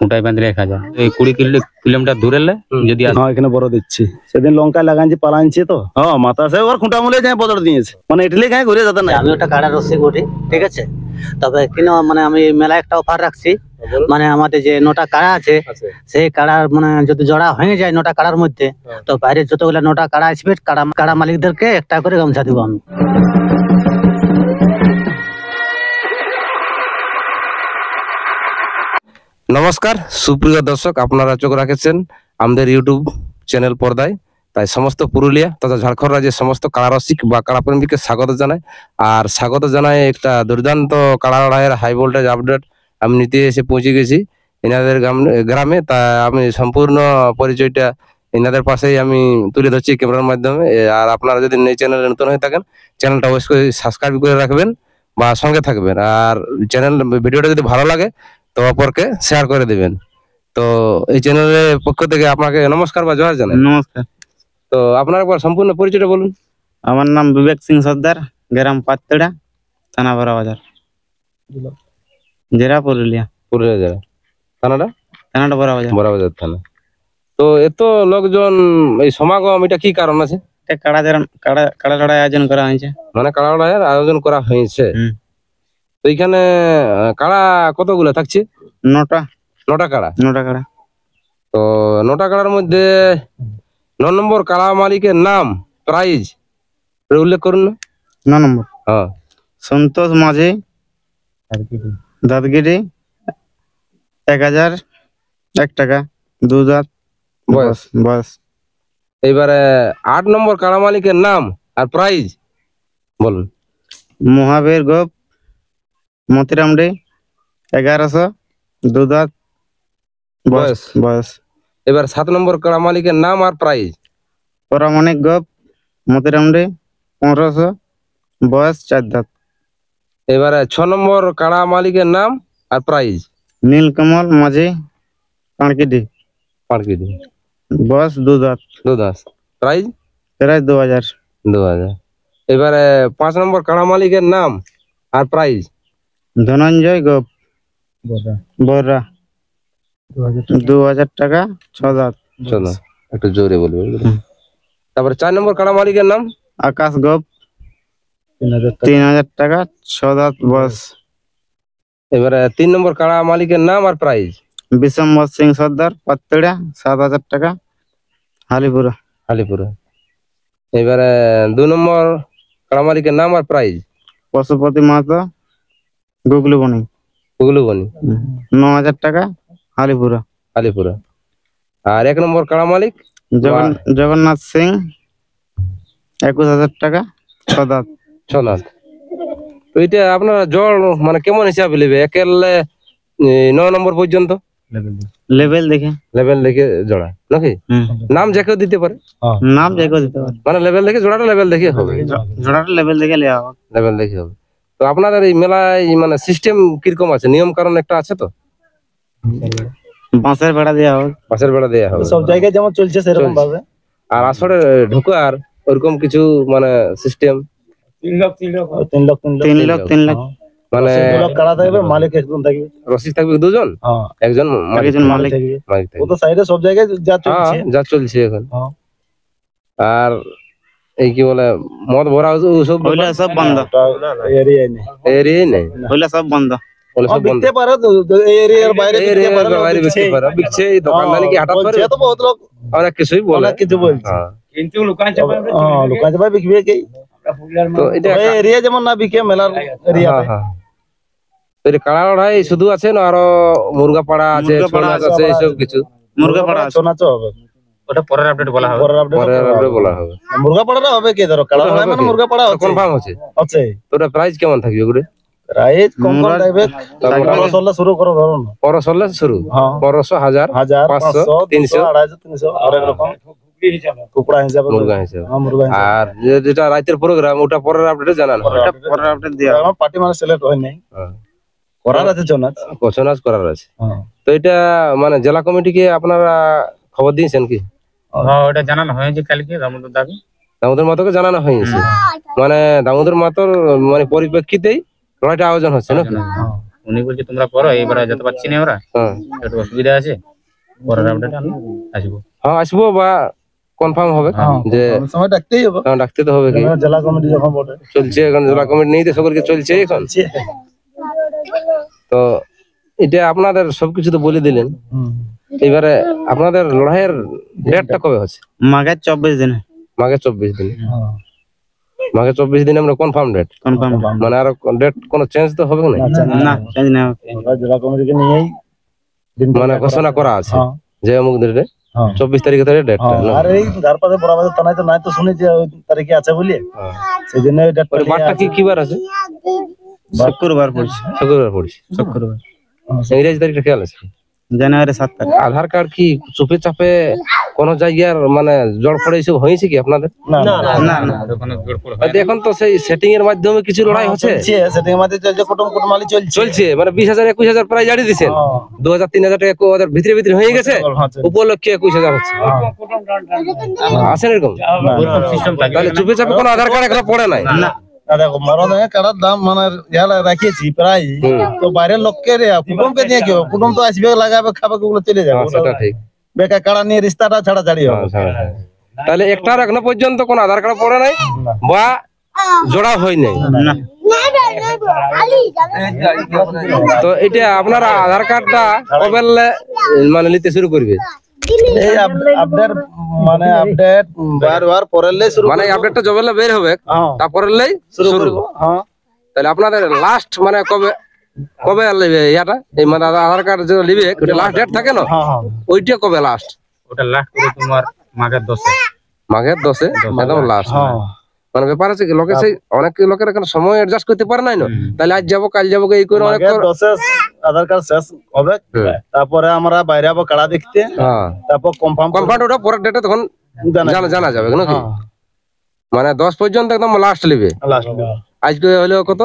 খুঁটায় বাঁধলে 1000 এই 20 কিলোমিটার দূরে যদি হ্যাঁ এখানে বড় দিচ্ছি সেদিন লঙ্কা লাগাইছি পালাইছি তো হ্যাঁ মাথা সে ওর খুঁটা মূলে যাই বদল দিয়েছে মানে ইটলি খাই ঘুরে যেতে না আমি ওটা কাড়া রসিক বটি ঠিক আছে তবে কিনো মানে আমি মেলা একটা অফার রাখছি মানে আমাদের যে 9টা কাড়া আছে সেই কাড়ার মানে যদি জোড়া হয়ে যায় 9টা কাড়ার মধ্যে তো বাইরে যতগুলো 9টা কাড়া আসবে কাড়া মালিকদেরকে একটা করে গামছা দিব আমি। নমস্কার সুপ্রিয় দর্শক, আপনারা চোখ রাখেছেন আমাদের ইউটিউব চ্যানেল পর্দায়। তাই সমস্ত পুরুলিয়া তথা ঝাড়খণ্ড রাজ্যের সমস্ত কাড়ারসিক বা কাড়াপ্রেমীকে স্বাগত জানাই। আর স্বাগত জানাই একটা দুর্দান্ত কাড়া লড়াইয়ের হাই ভোল্টেজ আপডেট আমি নিতে এসে পৌঁছে গেছি এনাদের গ্রামে। তা আমি সম্পূর্ণ পরিচয়টা এনাদের পাশেই আমি তুলে ধরছি ক্যামেরার মাধ্যমে। আর আপনারা যদি এই চ্যানেলে নতুন হয়ে থাকেন চ্যানেলটা অবশ্যই সাবস্ক্রাইব করে রাখবেন বা সঙ্গে থাকবেন। আর চ্যানেল ভিডিওটা যদি ভালো লাগে তো অপরকে শেয়ার করে দিবেন। তো এই চ্যানেলের পক্ষ থেকে আপনাকে নমস্কার বা জয় জানাই। নমস্কার। তো আপনার একবার সম্পূর্ণ পরিচয়টা বলুন। আমার নাম বিবেক সিং সর্দার, গ্রাম পাতড়া, থানা বড়বাজার, জেলা পুরুলিয়া। পুরুলিয়া জেলা, থানাটা বড়বাজার। বড়বাজার থানা। তো এত লোকজন এই সমাগম, এটা কি কারণ আছে? কাড়া লড়াই আয়োজন করা হয়েছে। মানে কাড়া লড়াইয়ের আয়োজন করা হয়েছে। তো এইখানে কাড়া কতগুলো থাকছে? 9টা কাড়া। তো 9টা কাড়ার মধ্যে 9 নম্বর কাড়া মালিকের নাম, প্রাইজ উল্লেখ করুন না। 9 নম্বর হ্যাঁ, সন্তোষ মাঝি, দাদগিরি, 1001 টাকা, 2 দাঁত বয়স। এইবারে 8 নম্বর কাড়া মালিকের নাম আর প্রাইজ বলুন। মহাবীর গোপ, মতিরামডি, 1100, 2 দাঁত বয়স। এবার 7 নম্বর কাড়া মালিকের নাম আর প্রাইজ। পরামানিক গোপ, মতিরামডি, 1500, বয়স 4 দাঁত। এবারে 6 নম্বর কাড়া মালিকের নাম আর প্রাইজ। নীলকমল মাঝি, কাঁড়কিডি, বয়স 2 দাঁত। প্রাইজ 2000। এবারে 5 নম্বর কাড়া মালিকের নাম আর প্রাইজ। ধনঞ্জয় গোপ, বর্রা, 2000 টাকা, 6 দাঁত। একটু জোরে বলবে। তারপরে 4 নম্বর কাড়া মালিকের নাম আকাশ গোপ, 3000 টাকা, 6 দাঁত বয়স। এবারে 3 নম্বর কাড়া মালিকের নাম আর প্রাইজ। বিশ্বম্বর সিং সর্দার, পাতড়া, 7000 টাকা, হালিপুরা। এবারে 2 নম্বর কাড়া মালিকের নাম আর প্রাইজ। পশুপতি মাহাতো, গুগলু বনি, 9000 টাকা, হালিপুরা। আর 1 নম্বর কাড়া মালিক জগন্নাথ সিং, 21000 টাকা, 6 দাঁত। তো এটা আপনারা জল মানে কেমন হিসাবে নেবে? একেবারে 9 নম্বর পর্যন্ত লেভেল দেখে জোড়া নাকি? নাম যে কেউ দিতে পারে, মানে লেভেল দেখে জোড়াটা লেভেল দেখে হবে। তো আপনাদের এই মেলায় মানে সিস্টেম কিরকম আছে, নিয়ম কারণ একটা আছে তো? বাঁশের বেড়া দেওয়া হবে সব জায়গায় যেমন চলছে সেরকম ভাবে। আর আসলে ঢোকার ওরকম কিছু মানে সিস্টেম 3 লাখ মানে কাড়া থাকবে, মালিক একজন থাকবে, রসিদ থাকবে 2 জন, একজন মালিক থাকবে। থাকবে। ও তো সাইডে সব জায়গায় যা চলছে এখন। আর এই কি বলে মদ ভরা সব সব বন্ধ, এরিয়ায় নেই, সব বন্ধ। বিকতে পারে তো এই এরিয়ার বাইরে বিকতে পারে, বিকছে দোকানদানি কি হঠাৎ করে তো বহুত লোক অনেক কিছুই বলে, কিছু বলছে কিন্তু লুকান চাপা বিকবে কি। তো এটা এরিয়া যেমন না বিকে মেলার এরিয়া। তো এটা কাড়া লড়াই শুধু আছে না আরো মুরগা পাড়া আছে, ছোনা আছে, এইসব কিছু? মুরগা পাড়া ছোনা হবে, ওটা পরের আপডেট বলা হবে। মুরগা পাড়াটা হবে কি, ধরো কাড়া লড়াই মানে মুরগা পাড়া আছে, কনফার্ম আছে। তো ওটা প্রাইস কেমন থাকবে ওগুলো? প্রাইস কম থাকবে, 1500 শুরু করো, ধরো না 1500 শুরু, 1500, 1000, 500, 300, 250, 300 আর এরকম কুকুড়া হিসাবে, মুরগা হিসাবে। আর যেটা রাতের প্রোগ্রাম ওটা পরের আপডেটে জানানো হবে। পরের আপডেট দেয়া হবে। পার্টি মানে সিলেক্ট হয় নাই, করার আছে জনাজ করার আছে। তো এটা মানে জেলা কমিটিকে আপনারা খবর দিয়েছেন কি? ওটা জানানো হয়েছে কালকে, দামোদর মাতোকে জানানো হয়েছে, মানে দামোদর মাতোর মানে পরিপ্রেক্ষিতেই লড়াইটা আয়োজন হচ্ছে নাকি? উনি বলছে তোমরা করো, এবারে যেতে পারছি না আমরা, হ্যাঁ একটু অসুবিধা আছে, পরের আপডেট আমি আসবো। হ্যাঁ আসবো বা কনফার্ম হবে যে সময় ডাকতেই হবে, ডাকতে তো হবে কি জেলা কমিটি যখন বটে চলছে এখন জেলা কমিটি নেই তো সকলকে চলছে এখন। তো এটা আপনাদের সবকিছু তো বলে দিলেন, এবারে আপনাদের লড়াইয়ের ডেটটা কবে হচ্ছে? মাঘে 24 দিনে মাঘে 24 দিন, মাঘে 24 দিনে আমরা কনফার্ম ডেট, কনফার্ম। মানে আর ডেট কোনো চেঞ্জ তো হবে না, না চেঞ্জ না হবে। জেলা কমিটিকে নিয়েই মানে ঘোষণা করা আছে যে অমুক ডেটে 24 তারিখে ধরে ডেটটা। আর এই ধার পাশে বরাবর তো নাই তো শুনেছি ওই তারিখে আছে বলে, সেই জন্য ওই ডেটটা বারটা কি বার আছে? শুক্রবার পড়ছে। শুক্রবার পড়ছে। শুক্রবার ইংরেজি তারিখটা খেয়াল আছে? জানুয়ারি 7 তারিখ। আধার কার্ড কি চুপে চাপে কোন জায়গার মানে জড় পড়ে এসব হয়েছে কি আপনাদের? না না না হয়তো এখন তো সেই সেটিং এর মাধ্যমে কিছু লড়াই হচ্ছে, সেটা আমাদের চলছে, কুটুমবালি চলছে। চলছে মানে 20,000 21,000 প্রায় জারি দিচ্ছেন, 2,000 3,000 টাকা ওদের ভিতরে ভিতরে হয়ে গেছে, উপলক্ষে 21,000 হচ্ছে। আছেন এরকম? ওরকম সিস্টেম থাকে তাহলে চুপে চাপে কোনো আধার কার্ড এখনো পড়ে নাই? না দেখো মরণে কাটার দাম মানে ইয়ালা রাখিয়েছি প্রায়, তো বাইরের লোককে রে কুটুমকে দিয়ে কি হবে? কুটুম তো আসবে, লাগাবে, খাবে, ওগুলো চলে যাবে, সেটা ঠিক। বেকার কাড়া নিয়ে রিস্তাটা ছাড়াছাড়ি হবে। তাহলে একটার এখনো পর্যন্ত কোন আধার কার্ড পড়ে নাই বা জোড়া হয় নাই। না তো এটা আপনারা আধার কার্ডটা কবে মানে নিতে শুরু করবে? এই আপডেট মানে আপডেট বারবার পরেলে শুরু মানে আপডেটটা যবে বের হবে তারপরে শুরু করব। হ্যাঁ তাহলে আপনাদের লাস্ট মানে কবে কবে নেবে ইয়াটা, এই মানে আধার কার্ড যে নিবে ওটা লাস্ট ডেট থাকে না, হ্যাঁ ওইটা কবে লাস্ট? ওটা লাস্ট করে তোমার মাঘের 10-এ। মাঘের 10-এ একদম লাস্ট। মানে ব্যাপার আছে কি লোকে সেই অনেক লোকের এখানে সময় অ্যাডজাস্ট করতে পারে নাই না, তাহলে আজ যাবো কাল যাবো এই করে অনেক আধার কার্ড শেষ হবে, তারপরে আমরা বাইরে যাবো কাড়া দেখতে, তারপর কনফার্ম ওটা পরের ডেটে তখন জানা যাবে নাকি? মানে 10 পর্যন্ত একদম লাস্ট নেবে। আজকে হলো কত?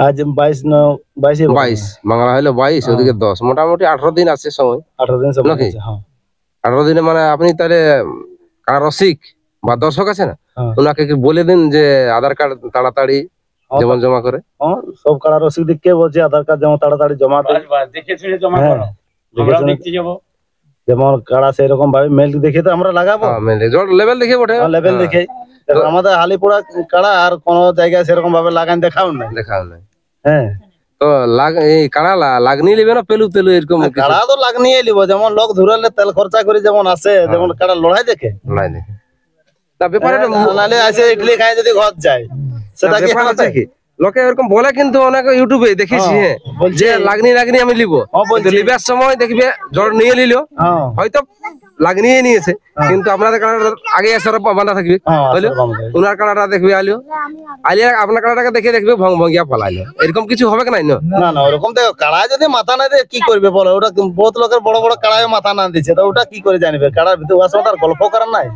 আজ 22 বাংলা হলো 22, ওদিকে 10, মোটামুটি 18 দিন আছে সময়। 18 দিন সব নাকি? আছে, হ্যাঁ 18 দিনে মানে আপনি তাহলে কার রসিক বা দর্শক আছে না, ওনাকে কি বলে দিন যে আধার কার্ড তাড়াতাড়ি যেমন জমা করে। সব কাড়া রসিক দিকে বলছে আধার কার্ড যেমন তাড়াতাড়ি জমা দেয়, দেখে শুনে জমা করো, আমরা দেখতে যাব। যেমন কাড়া সেরকম ভাবে মেল দেখে তো আমরা লাগাবো, লেভেল দেখে বটে, লেভেল দেখে। আমাদের হালিপুরা কাড়া আর কোন জায়গায় সেরকম ভাবে লাগান দেখাও না, দেখাও নাই। হ্যাঁ তো এই কাড়া লাগনি লিবে না পেলু তেলু এরকম কিছু? কাড়া তো লাগনিয়ে লিব, যেমন লোক ধরলে তেল খরচা করে যেমন আসে, যেমন কাড়া লড়াই দেখে লড়াই দেখে। তা ব্যাপারে নালে আসে ইডলি খায় যদি ঘর যায়, সেটা কি ব্যাপার আছে কি লোকে এরকম বলে, কিন্তু অনেক ইউটিউবে দেখেছি যে লাগনি আমি লিব, কিন্তু লিবার সময় দেখবে জ্বর নিয়ে নিল, হয়তো লাগনিয়ে নিয়েছে, কিন্তু আপনাদের কাড়াটা আগে এসে বাঁধা থাকবে, হলো ওনার কাড়াটা দেখবে আলিয়া আপনার কাড়াটাকে দেখে দেখবে ভং ভঙ্গিয়া ফলাইলো, এরকম কিছু হবে না? না না ওরকম দেখো, কাড়া যদি মাথা না দেয় কি করবে বলো? ওটা বহুত লোকের বড় বড় কাড়ায় মাথা না দিচ্ছে, তো ওটা কি করে জানবে? কাড়ার ভিতরে ওর সঙ্গে তার গল্প করার নাই,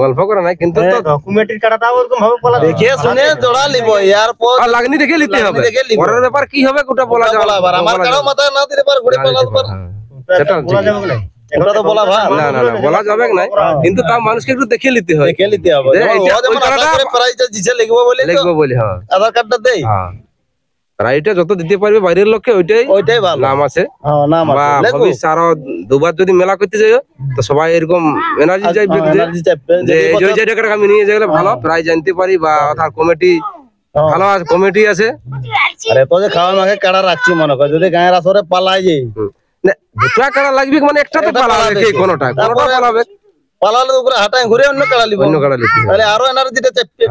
গল্প করে নাই, কিন্তু কমিটির কাড়াটা ওরকম ভাবে বলা দেখে শুনে জোড়া লিব, এরপর লাগনি দেখে নিতে হবে। পরের ব্যাপার কি হবে ওটা বলা যাবে, আমার কাড়াও মাথা না দিতে পারে, ঘুরে পালাতে পারে, সেটা ওটা তো বলা ভাই না না বলা যাবে না, কিন্তু তা মানুষকে একটু দেখে নিতে হয়, দেখে নিতে হবে। লিখবো বলে লিখবো বলি, হ্যাঁ আধার কার্ডটা দেই, রাইটে যত দিতে পারবে বাইরের লোককে ওইটাই ভালো নাম আছে। নাম বা আছে ভবিষ্যৎ আরো দুবার যদি মেলা করতে যাই তো সবাই এরকম এনার্জি চাইবে যে এই জায়গাটা আমি নিয়ে গেলে ভালো প্রায় জানতে পারি, বা তার কমিটি ভালো কমিটি আছে। আরে তো যে খাওয়ার মাকে কাড়া রাখছি মনে কর, যদি গায়ের আসরে পালাই যাই দুটা কাড়া লাগবে, মানে একটা তো পালাবে, কে কোনটা পালাবে, পালালে উপরে হাঁটায় ঘুরে অন্য কাড়া লিব, অন্য কাড়া লিখতে হবে। তাহলে আরো এনার্জিটা চাপবে,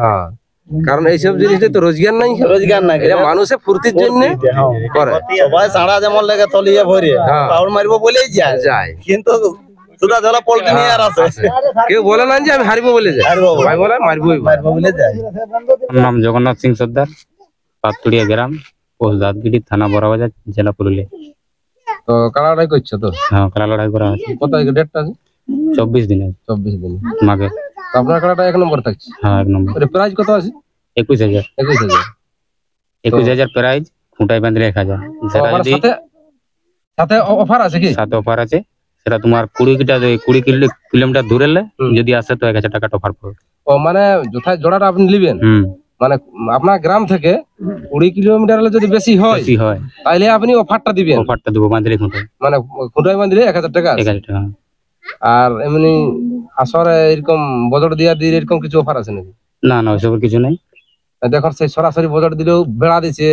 কারণ এইসব জিনিসটা তো রোজগার নাই, রোজগার নাই, এটা মানুষের ফুর্তির জন্য করে। সবাই সাড়া যেমন লেগে তলিয়ে ভরে পাউড মারবো বলেই যায়, কিন্তু সুদা ঝোলা পোল্ট্রি নিয়ে আর আসে, কেউ বলে না যে আমি হারবো বলে যায়, ভাই বলে মারবো বলে যায়। আমার নাম জগন্নাথ সিং সর্দার, পাতুড়িয়া গ্রাম, পোস্ট দাঁতগিরি, থানা বড়বাজার, জেলা পুরুলিয়া। তো কাড়াটাই করছো তো? হ্যাঁ কাড়া লড়াই করা আছে। কত ডেটটা আছে? 24 দিনে, 24 দিন মাঘে। তো আপনার কাড়াটা 1 নম্বর থাকছে? হ্যাঁ 1 নম্বর। প্রাইস কত আছে? 21,000। 21,000 প্রাইজ, খুঁটায় বাঁধলে 1,000। সেটা যদি সাথে অফার আছে কি? সাথে অফার আছে, সেটা তোমার 20 কিলোমিটার দূরে যদি আসে তো 1,000 টাকা অফার পাবে। ও মানে যথায় জোড়াটা আপনি নেবেন, মানে আপনার গ্রাম থেকে 20 কিলোমিটার হলে যদি বেশি হয় বেশি হয় তাহলে আপনি অফারটা দিবেন, অফারটা দেবো বাঁধলে খুঁটে মানে খুঁটায় বাঁধলে 1000 টাকা আছে। 1000 টাকা। আর এমনি আসরে এরকম বজট দিয়ে এরকম কিছু অফার আছে নাকি? না না ওইসবের কিছু নেই। দেখুন সেই সরাসরি বজট দিলেও বেড়া দিচ্ছে,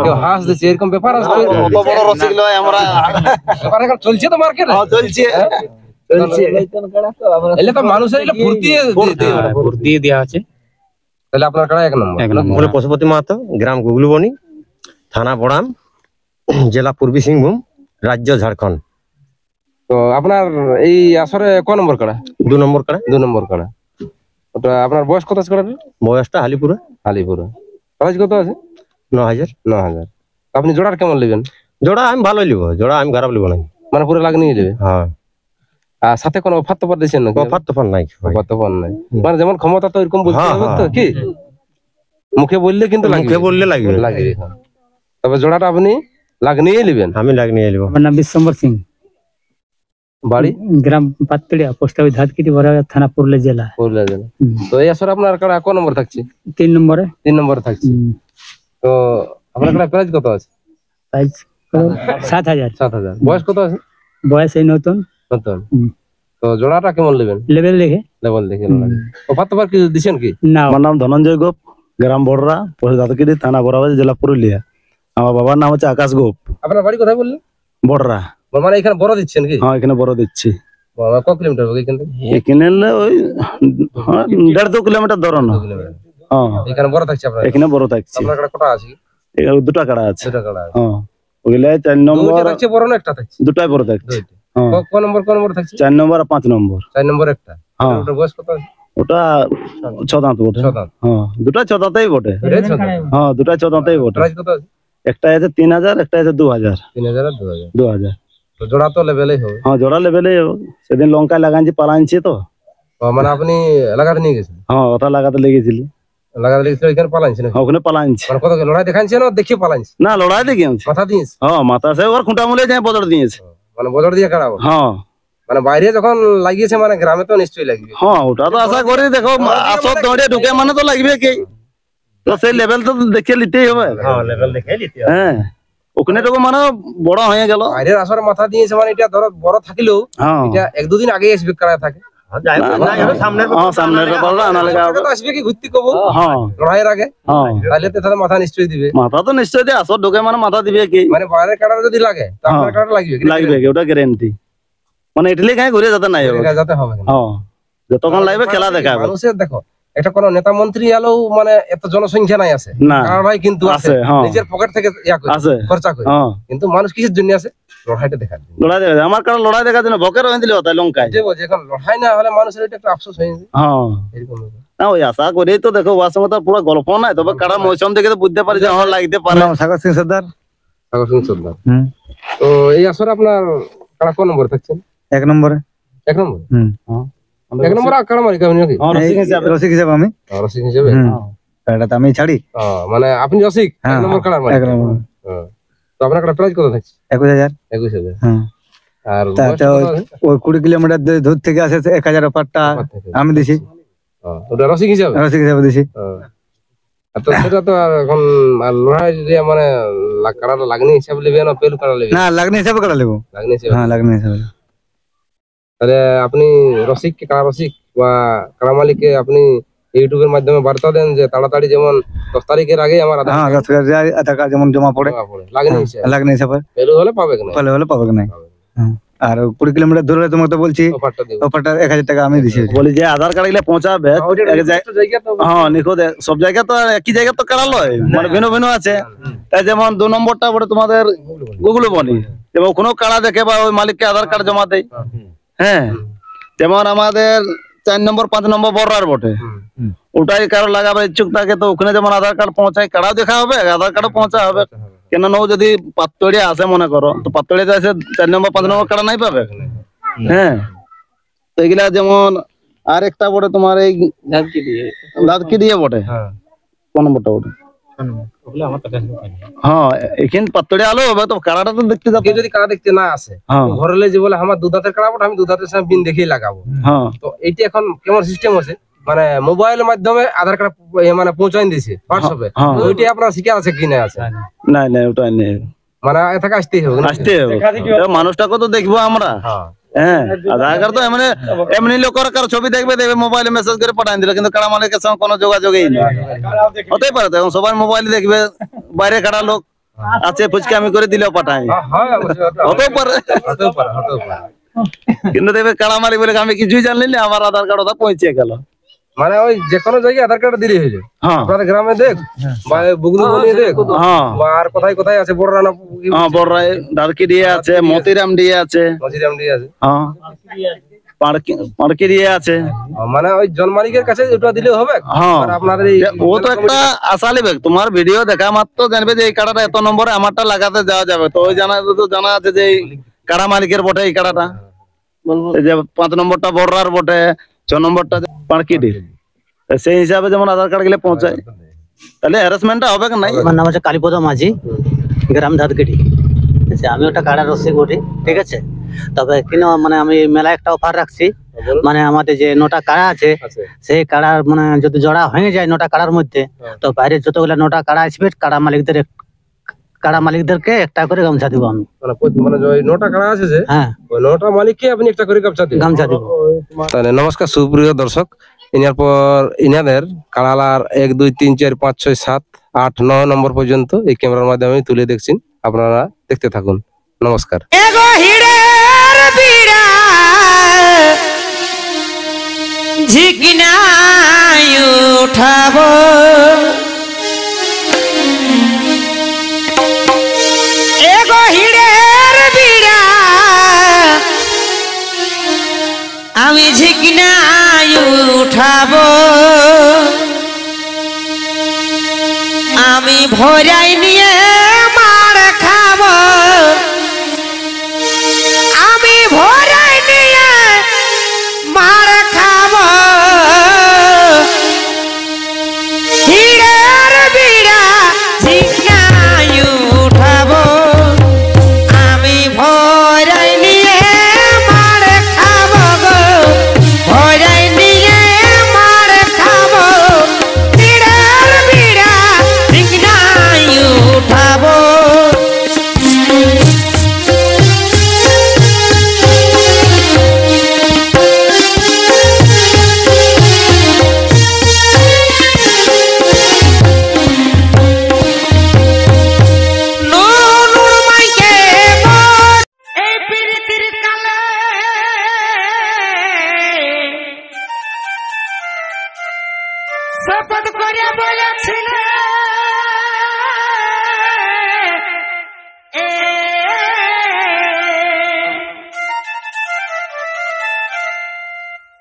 কেউ হাঁস দিচ্ছে, এরকম ব্যাপার আছে তো? অত বড় রসিক লয় আমরা। ব্যাপার এখন চলছে তো মার্কেটে, চলছে এলে তো মানুষের এলে ফুর্তি ভোট দিয়ে দেওয়া আছে। তাহলে আপনার কাড়া 1 নম্বর। এক নম্বর। বলে পশুপতি মাহাতো, গ্রাম গুগলুবনি, থানা বড়াম, জেলা পূর্বী সিংভূম, রাজ্য ঝাড়খণ্ড। তো আপনার এই আসরে ক নম্বর কাড়া? 2 নম্বর কাড়া। 2 নম্বর কাড়া। ওটা আপনার বয়স কত আছে কাড়াটা? বয়সটা হালিপুরা। আলিপুরা। প্রাইস কত আছে? 9000। 9000। আপনি জোড়ার কেমন নেবেন? জোড়া আমি ভালো লিব, জোড়া আমি খারাপ লিব না। মানে পুরো লাগ নিয়ে যাবে? হ্যাঁ, আর সাথে কোনো অফার তো দিচ্ছেন নাকি? অফার তোফার নাই ভাই। অফার তো নাই, মানে যেমন ক্ষমতা তো এরকম বলতে হ্যাঁ, হবে তো, হ্যাঁ। কি মুখে বললে কিন্তু লাগবে, মুখে বললে লাগবে। লাগবে। হ্যাঁ। তবে জোড়াটা আপনি লাগ নিয়ে নেবেন। আমি লাগ নিয়ে লিব। আমার নাম বিশ্বম্বর সিং, বাড়ি গ্রাম পাতড়িয়া, পোস্ট অফিস ধাতকিটি, বড়াইল থানা, পুরুলিয়া জেলা। পুরুলিয়া জেলা। তো এই আসরে আপনার কাড়া ক নম্বর থাকছে? 3 নম্বরে। 3 নম্বরে থাকছে। তো আপনার কাড়া প্রাইস কত আছে? প্রাইস 7000। 7000। বয়স কত আছে? বয়স এই নতুন। নতুন। হুম। তো জোড়াটা কেমন নেবেন? লেভেল দেখে লেভেল দেখে অফার তোফার কিছু দিচ্ছেন কি? না। আমার নাম ধনঞ্জয় গোপ, গ্রাম বড়রা, পোস্ট দাতকিরি, থানা বড়াবাজ, জেলা পুরুলিয়া। আমার বাবার নাম হচ্ছে আকাশ গোপ। আপনার বাড়ি কোথায় বললেন? বড়রা। মানে এখানে বড় দিচ্ছেন কি? হ্যাঁ, এখানে বড় দিচ্ছি। ক কিলোমিটার হবে এখান থেকে? এখানে ওই 1.5-2 কিলোমিটার ধরো না। হ্যাঁ, এখানে বড় থাকছে আপনার? এখানে বড় থাকছে। আপনার কাড়া কটা আছে? এখানে 2টা কাড়া আছে। 2টা কাড়া আছে। হ্যাঁ, ওগুলা 4 নম্বর। দুইটা থাকছে বড় না একটা থাকছে? 2টাই বড় থাকছে। দুইটা। হ্যাঁ, ক নম্বর থাকছে? 4 নম্বর আর 5 নম্বর। 4 নম্বর একটা। হ্যাঁ, ওটার বয়স কত আছে? ওটা 6 দাঁত বটে। 6 দাঁত। হ্যাঁ, 2টা 6 দাঁতেই বটে। এটাই 6 দাঁত। হ্যাঁ, 2টা 6 দাঁতেই বটে। প্রাইস কত আছে? একটা আছে 3000, একটা আছে 2000। 3000 আর 2000। 2000। তো জোড়া তো লেভেলেই হবে। হ্যাঁ, জোড়া লেভেলে। সেদিন লঙ্কায় লাগাইছি, পালাইছি তো। ও, মানে আপনি লাগাতে নিয়ে গেছেন? হ্যাঁ, ওটা লাগাতে লেগেছিলি। লাগাতে লেগেছিল এখানে পালাইছে না? ওখানে পালাইছি। মানে কত লড়াই দেখাইছে না দেখিয়ে পালাইছে? না, লড়াই দেখে আনছি। মাথা দিয়েছে? হ্যাঁ, মাথা সে ওর খুঁটা মুলে যায় বদল দিয়েছে। মানে বদর দিয়ে কাড়াবো? হ্যাঁ, মানে বাইরে যখন লাগিয়েছে মানে গ্রামে তো নিশ্চয়ই লাগবে। হ্যাঁ, ওটা তো আশা করি। দেখো, আসর দৌড়ে ঢুকে মানে তো লাগবে কি, তো সেই লেভেল তো দেখে নিতেই হবে। হ্যাঁ, লেভেল দেখে লিতে হবে। হ্যাঁ, ওখানে তো মানে বড় হয়ে গেল। বাইরের আসরে মাথা দিয়েছে মানে এটা ধরো বড় থাকলেও হ্যাঁ, এটা 1-2 দিন আগে আসবে কাড়া থাকে। যাই হোক, না, এটা সামনের হ্যাঁ, সামনের ব্যাপারটা আনা লেগে হবে। তো আসবে কি ঘুরতে কব হ্যাঁ, লড়াইয়ের আগে, হ্যাঁ, তাহলে তো তাদের মাথা নিশ্চয়ই দিবে। মাথা তো নিশ্চয় দিয়ে আসর ঢুকে মানে মাথা দিবে কি, মানে বাইরের কাড়া যদি লাগে তো আপনার হ্যাঁ। কাড়া লাগবে কি? লাগবে কি, ওটা গ্যারেন্টি। মানে ইটালি গায়ে ঘুরে যেতে নাই হবে। যাতে হবে না। হ্যাঁ, যতক্ষণ লাগবে খেলা দেখাবে। মানুষের দেখো একটা কোন নেতা মন্ত্রী এলেও মানে এত জনসংখ্যা নাই আছে না, কারণই কিন্তু আছে, আছে। হ্যাঁ, নিজের পকেট থেকে আছে। খরচা করে। হ্যাঁ, কিন্তু মানুষ কিসের জন্য আছে? লড়াইটা দেখার জন্য। লড়াই দেখা যায়। আমার কারণ লড়াই দেখার জন্য বকের হয়ে দিলে হতো লঙ্কায়। যে বলছে এখন লড়াই না হলে মানুষের এটা একটা আফসোস হয়ে যায় হ্যাঁ, এরকম ব্যাপার। না, ওই আশা করেই তো দেখো, ওর সঙ্গে তো পুরো গল্প নাই। তবে কারা মৌসুম দেখে তো বুঝতে পারি যে আমার লাগতে পারে। সাগর সিং সর্দার। সাগর সিং সর্দার। হুম। তো এই আসরে আপনার কারা কোন নম্বরে থাকছেন? 1 নম্বরে। 1 নম্বর? হুম। 1 নম্বর আর কারা মারি কেমন নাকি? হ্যাঁ, রসিক হিসাবে। রসিক হিসাবে আমি। রসিক হিসেবে? এটা তো আমি ছাড়ি। মানে আপনি রসিক 1 নম্বর কারা মারি? 1 নম্বর। তো আপনার কারা প্রাইস কত থাকছে? 21000। 21000। হ্যাঁ। আর তা বয়স তো কত আছে? ওই 20 কিলোমিটার দূর থেকে আসে 1000 অফারটা আমি দিছি। ওটা রসিক হিসাবে? রসিক হিসাবে দিছি। তো সেটা তো আর এখন আর লড়াই দিয়ে মানে কাড়াটা লাগনি হিসাবে নেবে না পেলু কাড়া নেবে? না, লাগনি হিসাবে কাটা নেবো। লাগনি হিসাবে। হ্যাঁ, লাগনি হিসাবে। তাহলে আপনি রসিক কাড়া রসিক বা কাড়া মালিককে আপনি ইউটিউবের মাধ্যমে বার্তা দেন যে তাড়াতাড়ি যেমন 10 তারিখের আগে আমার আধার হ্যাঁ, কার্ড 10,000 আধার কার্ড যেমন জমা পড়ে। জমা পড়ে। লাগনি হিসাবে। লাগনি হিসাবে। পেলু হলে পাবে না। পালে হলে পাবে না। আর 20 কিলোমিটার দূরে তোমাকে তো বলছি অফারটা দেব। অফারটা 1000 টাকা আমি দিছি। বলি যে আধার কার্ড গুলো পৌঁছাবে জায়গা তো হ্যাঁ নিখোঁজ। সব জায়গায় তো আর একই জায়গায় তো কাড়া লয়, মানে ভিন্ন ভিন্ন আছে। তাই যেমন 2 নম্বরটা বলে তোমাদের গুগল বনি, এবং কোনো কাড়া দেখে বা ওই মালিককে আধার কার্ড জমা দেয়। হ্যাঁ, যেমন আমাদের 4 নম্বর 5 নম্বর বড়রার বটে, ওটাই কারো লাগাবে ইচ্ছুক থাকে তো ওখানে যেমন আধার কার্ড পৌঁছায়, কাড়াও দেখা হবে, আধার কার্ডও পৌঁছা হবে। কেন না ও যদি পাতড়িয়া আসে মনে করো, তো পাতড়িয়াতে আসে 4 নম্বর 5 নম্বর কাড়া নাই পাবে। হ্যাঁ, তো এগুলা যেমন আর একটা বটে তোমার এই দাঁতকি দিয়ে বটে। কোন নম্বরটা বটে? হ্যাঁ, এখানে পাতড়িয়া আলো হবে তো কাড়াটা তো দেখতে যাবে। কেউ যদি কাড়া দেখতে না আসে, হ্যাঁ, ঘরে যে বলে আমার দুধাতের কাড়া বটে, আমি দুধাতের সাথে বিন দেখেই লাগাবো। হ্যাঁ, তো এইটা এখন কেমন সিস্টেম আছে? মানে মোবাইলের মাধ্যমে আধার কার্ড মানে পৌঁছাই দিয়েছে হোয়াটসঅ্যাপে, ওইটি আপনার শিখে আছে কি না আছে? না না ওটা নেই, মানে এটাকে আসতেই হবে নাকি? আসতে হবে। মানুষটাকে তো দেখবো আমরা। হ্যাঁ, আধার কার্ড তো এমনি এমনি লোকের কারো ছবি দেখবে মোবাইলে মেসেজ করে পাঠাই দিল, কিন্তু কাড়া মালিকের সঙ্গে কোনো যোগাযোগই নেই। হতেই পারে তো, এখন সবাই মোবাইলে দেখবে, বাইরে কাটা লোক আছে ফুচকা আমি করে দিলেও পাঠাই, হতেও পারে। কিন্তু দেখবে কাড়া মালিক বলে আমি কিছুই জানলি না, আমার আধার কার্ড ওটা পৌঁছে গেল। মানে ওই যে কোনো জায়গায় আধার কার্ড দিলে হয়েছে, আপনাদের গ্রামে দেখ বা বুগলু বনিয়ে দেখ, বা আর কোথায় কোথায় আছে, বড় রানা বড়রাই ডারকি দিয়ে আছে, মতিরাম দিয়ে আছে, মজিরাম দিয়ে আছে, পাড়কি দিয়ে আছে। মানে ওই জন্মালিকের কাছে ওটা দিলে হবে। আর আপনাদের ও তো একটা আশা নেবে, তোমার ভিডিও দেখা মাত্র জানবে যে এই কাড়াটা এত নম্বরে আমারটা লাগাতে যাওয়া যাবে, তো ওই জানা আছে যে এই কাড়া মালিকের বটে এই কাড়াটা, এই যে 5 নম্বরটা বড়রার বটে, 6 নম্বরটা পাড়কিটির, সেই হিসাবে যেমন আধার কার্ড গেলে পৌঁছায়, তাহলে হ্যারাসমেন্টটা হবে কি নাই। আমার নাম হচ্ছে কালীপদ মাঝি, গ্রাম ধাতকেটি। ঠিক আছে, আমি ওটা কাড়া রসিক বটি। ঠিক আছে, তবে কিন্তু মানে আমি মেলায় একটা অফার রাখছি, মানে আমাদের যে 9টা কাড়া আছে সেই কাড়ার মানে যদি জোড়া হয়ে যায় 9টা কাড়ার মধ্যে, তো বাইরে যতগুলা 9টা কাড়া আসবে কাড়া মালিকদেরকে একটা করে গামছা দিব আমি। মানে ওই 9টা কাড়া আছে যে, হ্যাঁ, ওই 9টা মালিককে আপনি একটা করে গামছা দিবেন। গামছা দিব। তাহলে নমস্কার সুপ্রিয় দর্শক, ইনার পর ইনাদের কাড়ালার 1 2 3 4 5 6 7 8 9 নম্বর পর্যন্ত এই ক্যামেরার মাধ্যমে তুলে দেখছেন, আপনারা দেখতে থাকুন। নমস্কার। ঝিকনায় উঠাবো এগো হিড়ের বিড়া, আমি ঝিকনায় উঠাবো, আমি ভরাই নিয়ে মার খাবো, আমি ভরাই নিয়ে মার খাবো, হিড়ের বিড়া ঝিকনায় উঠাবো, আমি ভরাই নিয়ে মার খাবো গো, ভরাই নিয়ে মার খাবো, হিড়ের বিড়া ঝিকনায় উঠাবো। শপথ করে বলেছিল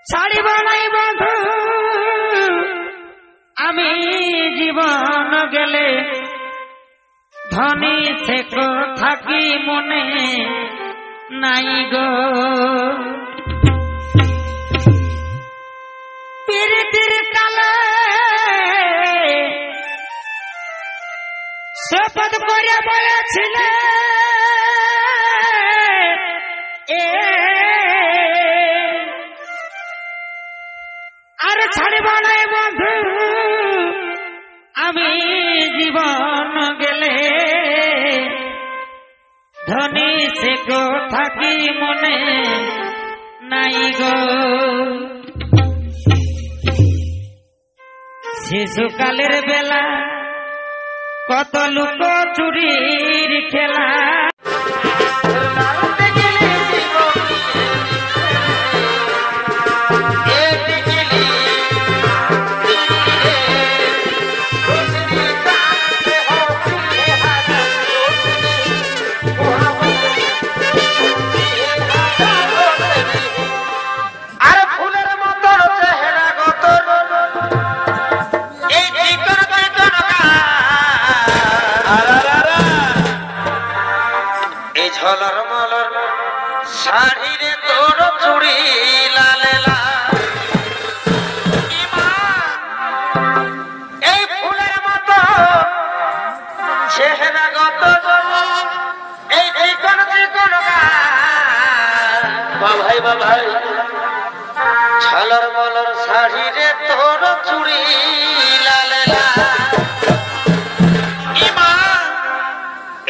ছাড়িব নাই বন্ধু আমি জীবন গেলে, ধনী সে থাকি মনে নাই গো, প্রীতির কালে শপথ করে বলেছিল আর ছাড়ব নাই বন্ধু আমি জীবন গেলে, ধনী সে থাকি মনে নাই গো, শিশুকালের বেলা কত লোক চুরির খেলা, ঝলর মলর শাড়িরে তোর চুড়ি লালেলা, এই ফুলের মতো চেহারা গত, এই চিকন চিকন বাবাই বাবাই ঝলর মলর শাড়িরে তোর চুড়ি লাল লাল ইমা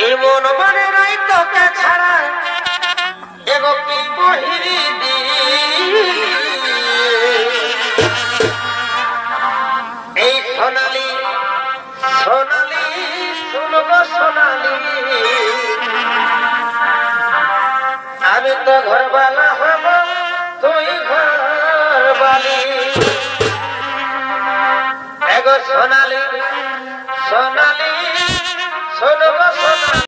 এমন মনে রাই তোকে ছাড়া এগো কি বহিরি দি এই সোনালি সোনালি শুনবো সোনালি আমি তো ঘরবালা হব তুই ঘরবালি এগো সোনালি সোনালি শুনবো সোনালি